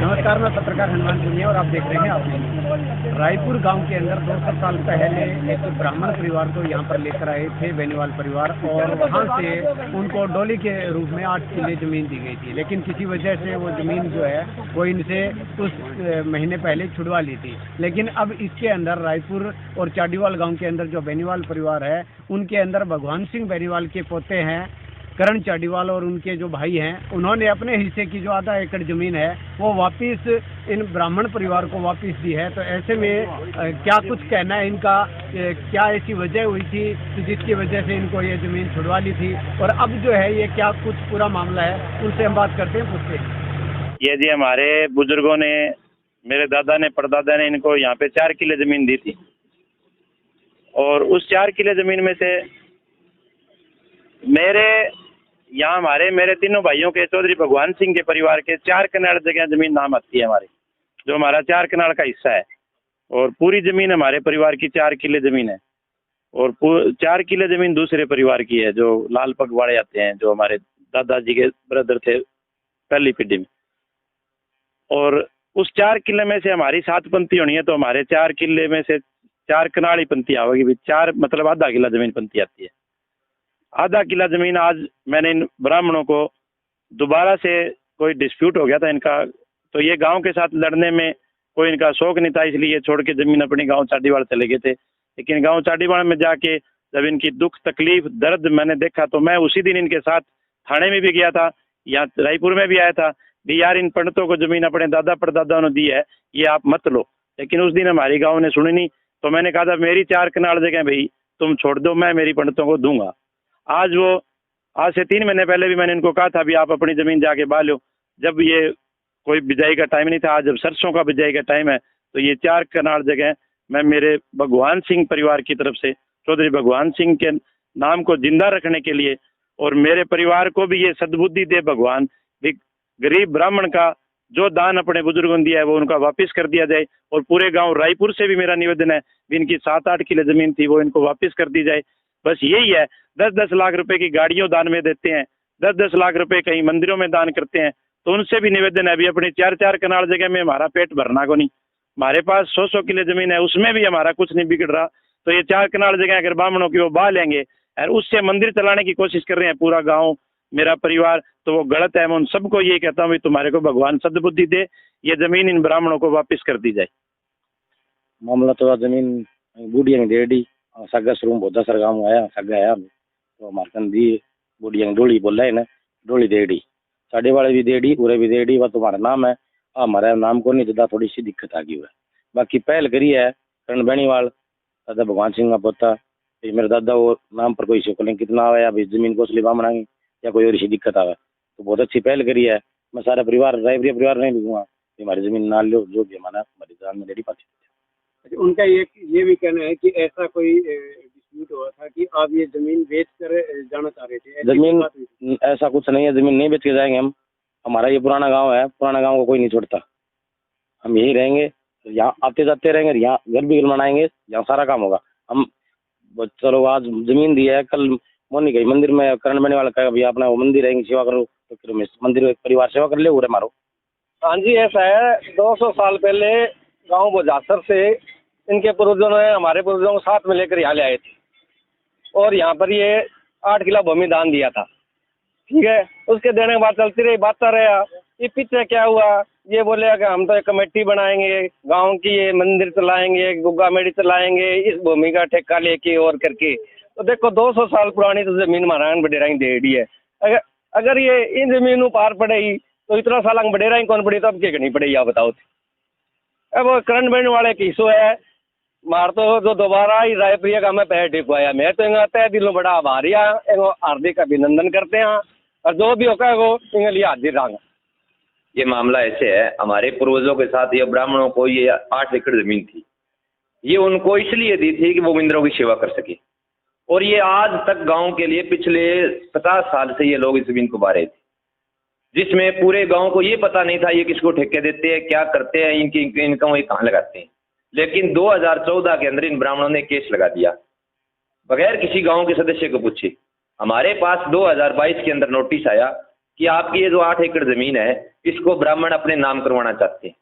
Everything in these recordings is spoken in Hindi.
नमस्कार, मैं पत्रकार हनुमान पुनिया और आप देख रहे हैं आप रायपुर गांव के अंदर 200 साल पहले एक ब्राह्मण परिवार को यहां पर लेकर आए थे, बेनीवाल परिवार, और वहां से उनको डोली के रूप में 8 किले जमीन दी गई थी। लेकिन किसी वजह से वो जमीन जो है वो इनसे उस महीने पहले छुड़वा ली थी। लेकिन अब इसके अंदर रायपुर और चाडीवाल गाँव के अंदर जो बेनीवाल परिवार है, उनके अंदर भगवान सिंह बेनीवाल के पोते हैं करण चाडीवाल, और उनके जो भाई हैं, उन्होंने अपने हिस्से की जो आधा एकड़ जमीन है वो वापस इन ब्राह्मण परिवार को वापस दी है। तो ऐसे में क्या कुछ कहना है इनका, क्या ऐसी वजह हुई थी कि जिसकी वजह से इनको ये जमीन छुड़वा ली थी, और अब जो है ये क्या कुछ पूरा मामला है, उनसे हम बात करते हैं, पूछते हैं। ये जी हमारे बुजुर्गों ने, मेरे दादा ने, परदादा ने इनको यहाँ पे 4 किले जमीन दी थी, और उस 4 किले जमीन में से मेरे तीनों भाइयों के, चौधरी भगवान सिंह के परिवार के 4 कनाल जगह जमीन नाम आती है हमारी, जो हमारा 4 कनाल का हिस्सा है। और पूरी जमीन हमारे परिवार की 4 किले जमीन है, और 4 किले जमीन दूसरे परिवार की है, जो लाल पगवाड़े आते हैं, जो हमारे दादाजी के ब्रदर थे पहली पीढ़ी में। और उस 4 किले में से हमारी 7 पंक्ति होनी है, तो हमारे 4 किले में से 4 कनाल ही पंक्ति आवेगी। 4 मतलब आधा किला जमीन पंक्ति आती है। आधा किला जमीन आज मैंने इन ब्राह्मणों को दोबारा से, कोई डिस्प्यूट हो गया था इनका, तो ये गांव के साथ लड़ने में कोई इनका शौक नहीं था, इसलिए छोड़ के जमीन अपनी गांव चाडीवाल चले गए थे। लेकिन गांव चाडीवाल में जाके जब इनकी दुख तकलीफ दर्द मैंने देखा, तो मैं उसी दिन इनके साथ थाने में भी गया था, यहाँ रायपुर में भी आया था भी यार इन पंडितों को जमीन अपने दादा परदादा ने दी है, ये आप मत लो। लेकिन उस दिन हमारी गाँव ने सुनी नहीं, तो मैंने कहा था मेरी 4 कनाल जगह भाई तुम छोड़ दो, मैं मेरी पंडितों को दूंगा। आज से 3 महीने पहले भी मैंने इनको कहा था भी आप अपनी जमीन जाके बा लो। जब ये कोई बिजाई का टाइम नहीं था, आज जब सरसों का बिजाई का टाइम है, तो ये 4 कनाल जगह मैं मेरे भगवान सिंह परिवार की तरफ से, चौधरी भगवान सिंह के नाम को जिंदा रखने के लिए, और मेरे परिवार को भी ये सद्बुद्धि दे भगवान, भी गरीब ब्राह्मण का जो दान अपने बुजुर्गों ने दिया है वो उनका वापस कर दिया जाए। और पूरे गांव रायपुर से भी मेरा निवेदन है भी इनकी 7-8 किले जमीन थी वो इनको वापस कर दी जाए। बस यही है। 10-10 लाख रुपए की गाड़ियों दान में देते हैं, 10-10 लाख रुपए कहीं मंदिरों में दान करते हैं, तो उनसे भी निवेदन है, अभी अपनी 4-4 कनाल जगह में हमारा पेट भरना को नहीं, हमारे पास 100-100 किले जमीन है, उसमें भी हमारा कुछ नहीं बिगड़ रहा। तो ये 4 कनाल जगह अगर ब्राह्मणों की वो बहा लेंगे और उससे मंदिर चलाने की कोशिश कर रहे हैं पूरा गाँव, मेरा परिवार, तो वो गलत है। मैं उन सबको ये कहता हूँ तुम्हारे को भगवान सद्बुद्धि दे, ये जमीन इन ब्राह्मणों को वापस कर दी जाए। मामला तो जमीन बूढ़िया दे दी, सागा शुरू बहुत सर गाँव आया, सागा आया तो हमारे कन दी बूढ़िया डोली बोला है ना, डोली दे दी, साढ़े वाले भी दे दी, पूरे भी दे दी। वह तुम्हारा नाम है, हमारा नाम को नहीं ज्यादा थोड़ी सी दिक्कत आ गई है। बाकी पहल करी है करण बेनीवाल, दादा भगवान सिंह का पोता, मेरे दादा वो नाम पर कोई शुक्ल कितना आवे, अभी जमीन को इसलिए बनाएंगे या कोई और सी दिक्कत आवे, तो बहुत अच्छी पहल करी है। मैं सारा परिवार रायपुर परिवार नहीं दूंगा, हमारी जमीन ना लो, जो भी हमारा हमारी जान में रेडी पाती। उनका ये भी कहना है कि ऐसा कोई डिस्प्यूट हुआ था कि आप ये जमीन बेच कर जाना चाह रहे थे। जमीन ऐसा कुछ नहीं है, जमीन नहीं बेच के जाएंगे हम। हमारा ये पुराना गांव है, पुराना गांव को कोई नहीं छोड़ता, हम यही रहेंगे, यहाँ आते जाते रहेंगे, यहाँ घर भी बनाएंगे, यहाँ सारा काम होगा। हम चलो आज जमीन दी है, कल मोनी गई मंदिर में करण बेनीवाल का भी अपना वो मंदिर रहेंगे, सेवा करो, तो फिर मंदिर परिवार सेवा कर ले उरे मारो। हाँ जी, ऐसा है। 200 साल पहले गांव बोजासर से इनके पूर्वजों ने हमारे पूर्वजों को साथ में लेकर यहाँ ले आए थे, और यहाँ पर ये 8 किला भूमि दान दिया था। ठीक है, उसके देने के बाद चलती रही, बातता रहा। ये पीछे क्या हुआ, ये बोले कि हम तो एक कमेटी बनाएंगे गांव की, ये मंदिर चलाएंगे, गुग्गा मेड़ी चलाएंगे, इस भूमि का ठेका लेके और करके। तो देखो 200 साल पुरानी तो जमीन महाराज बडेरा दे दी है। अगर ये इन जमीन पार पड़ेगी तो इतना साल बडेरा ही कौन पड़ी, तो अब क्या नहीं पड़ेगी आप बताओ। अब वो करण बेनीवाल की हिस्सो है मार, तो जो दोबारा ही रायप्रिया का मैं पैर टिकवाया, मैं तो तय दिलों बड़ा आभारी हार्दिक अभिनंदन करते हैं, और जो भी होगा वो इनके लिए हाजिर रहा। ये मामला ऐसे है, हमारे पूर्वजों के साथ ये ब्राह्मणों को ये 8 एकड़ जमीन थी, ये उनको इसलिए दी थी कि वो मंदिरों की सेवा कर सके, और ये आज तक गांव के लिए पिछले 50 साल से ये लोग इस जमीन को बा रहे थे, जिसमें पूरे गांव को ये पता नहीं था ये किसको ठेके देते हैं, क्या करते हैं, इनकी इनकम ये कहाँ लगाते हैं। लेकिन 2014 के अंदर इन ब्राह्मणों ने केस लगा दिया बगैर किसी गांव के सदस्य को पूछे। हमारे पास 2022 के अंदर नोटिस आया कि आपकी ये जो 8 एकड़ जमीन है इसको ब्राह्मण अपने नाम करवाना चाहते हैं।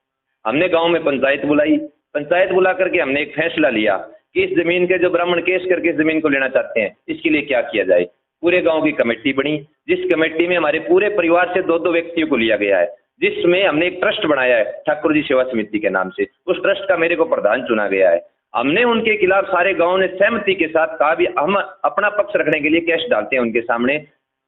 हमने गांव में पंचायत बुलाई, पंचायत बुला करके हमने एक फैसला लिया कि इस जमीन के जो ब्राह्मण केस करके इस जमीन को लेना चाहते हैं इसके लिए क्या किया जाए। पूरे गांव की कमेटी बनी, जिस कमेटी में हमारे पूरे परिवार से 2-2 व्यक्तियों को लिया गया है, जिसमें हमने एक ट्रस्ट बनाया है ठाकुर जी सेवा समिति के नाम से। उस ट्रस्ट का मेरे को प्रधान चुना गया है। हमने उनके खिलाफ सारे गांव ने सहमति के साथ कहा भी हम अपना पक्ष रखने के लिए केस डालते हैं उनके सामने।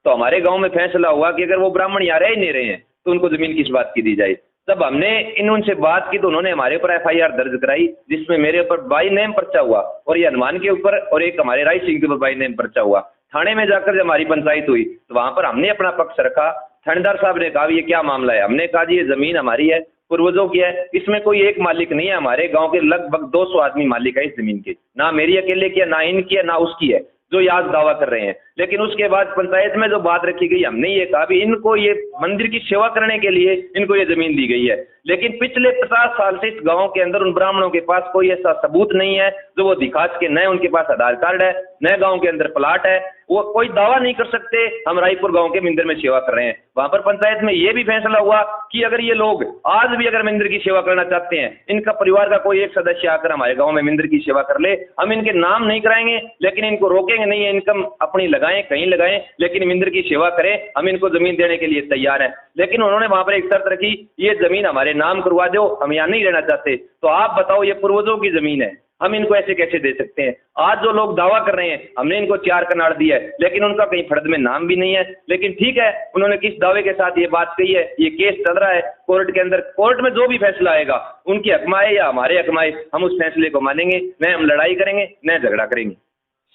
तो हमारे गांव में फैसला हुआ कि अगर वो ब्राह्मण यहाँ रह ही नहीं रहे हैं तो उनको जमीन किस बात की दी जाए। तब हमने उनसे बात की तो उन्होंने हमारे ऊपर FIR दर्ज कराई, जिसमें मेरे ऊपर बाई नेम पर्चा हुआ और ये हनुमान के ऊपर और एक हमारे राय सिंह के ऊपर बाई नेम पर्चा हुआ। थाने में जाकर जब हमारी पंचायत हुई तो वहां पर हमने अपना पक्ष रखा। थानेदार साहब ने कहा ये क्या मामला है। हमने कहा जी ये जमीन हमारी है, पूर्वजों की है, इसमें कोई एक मालिक नहीं है, हमारे गांव के लगभग 200 आदमी मालिक है इस जमीन के, ना मेरी अकेले की है, ना इनकी है, ना उसकी है जो ये आज दावा कर रहे हैं। लेकिन उसके बाद पंचायत में जो बात रखी गई, हमने ये कहा भी इनको ये मंदिर की सेवा करने के लिए इनको ये जमीन दी गई है। लेकिन पिछले 50 साल से इस गांव के अंदर उन ब्राह्मणों के पास कोई ऐसा सबूत नहीं है जो वो दिखा सके, न उनके पास आधार कार्ड है, न गांव के अंदर प्लाट है, वो कोई दावा नहीं कर सकते हम रायपुर गांव के मंदिर में सेवा कर रहे हैं। वहां पर पंचायत में ये भी फैसला हुआ कि अगर ये लोग आज भी अगर मंदिर की सेवा करना चाहते हैं, इनका परिवार का कोई एक सदस्य आकर हमारे गांव में मंदिर की सेवा कर ले, हम इनके नाम नहीं कराएंगे, लेकिन इनको रोकेंगे नहीं है, इनकम अपनी लगाएं कहीं लगाएं, लेकिन मंदिर की सेवा करें, हम इनको जमीन देने के लिए तैयार हैं। लेकिन उन्होंने वहां पर एक शर्त रखी, ये जमीन हमारे नाम करवा दो, हम यहाँ नहीं रहना चाहते। तो आप बताओ, ये पूर्वजों की जमीन है, हम इनको ऐसे कैसे दे सकते हैं। आज जो लोग दावा कर रहे हैं हमने इनको 4 कनाल दिया है, लेकिन उनका कहीं फर्द में नाम भी नहीं है। लेकिन ठीक है, उन्होंने किस दावे के साथ ये बात कही है, ये केस चल रहा है कोर्ट के अंदर। कोर्ट में जो भी फैसला आएगा, उनकी हक में आए या हमारे हक में आए, हम उस फैसले को मानेंगे, न हम लड़ाई करेंगे न झगड़ा करेंगे।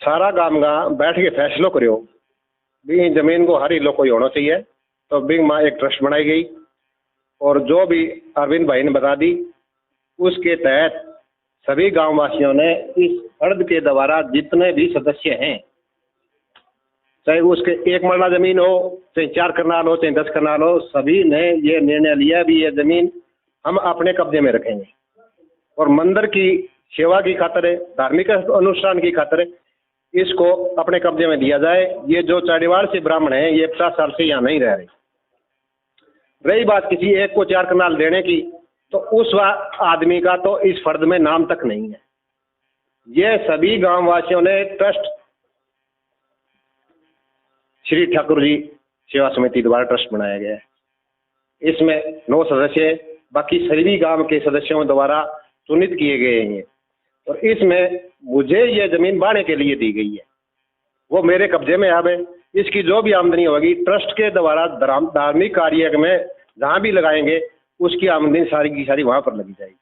सारा गांव बैठ के फैसलो करो भी जमीन को हर ही लोग को होना चाहिए। तो बिंग माँ एक ट्रस्ट बनाई गई और जो भी अरविंद भाई ने बता दी, उसके तहत सभी गांव वासियों ने इस फर्द के द्वारा जितने भी सदस्य हैं, चाहे उसके 1 मरला जमीन हो, चाहे 4 कनाल हो, चाहे 10 कनाल हो, सभी ने ये निर्णय लिया भी ये जमीन हम अपने कब्जे में रखेंगे और मंदिर की सेवा की खातिर, धार्मिक अनुष्ठान की खातिर इसको अपने कब्जे में दिया जाए। ये जो चाड़ीवाड़ से ब्राह्मण हैं ये 50 साल से यहाँ नहीं रह रहे। रही बात किसी एक को 4 कनाल देने की, तो उस आदमी का तो इस फर्द में नाम तक नहीं है। ये सभी गांव वासियों ने ट्रस्ट श्री ठाकुर जी सेवा समिति द्वारा ट्रस्ट बनाया गया है। इसमें 9 सदस्य बाकी सभी गांव के सदस्यों द्वारा चुनित किए गए हैं और इसमें मुझे ये जमीन बांटने के लिए दी गई है, वो मेरे कब्जे में आवे। इसकी जो भी आमदनी होगी ट्रस्ट के द्वारा धार्मिक कार्य में जहाँ भी लगाएंगे उसकी आमदनी सारी की सारी वहाँ पर लगी जाएगी।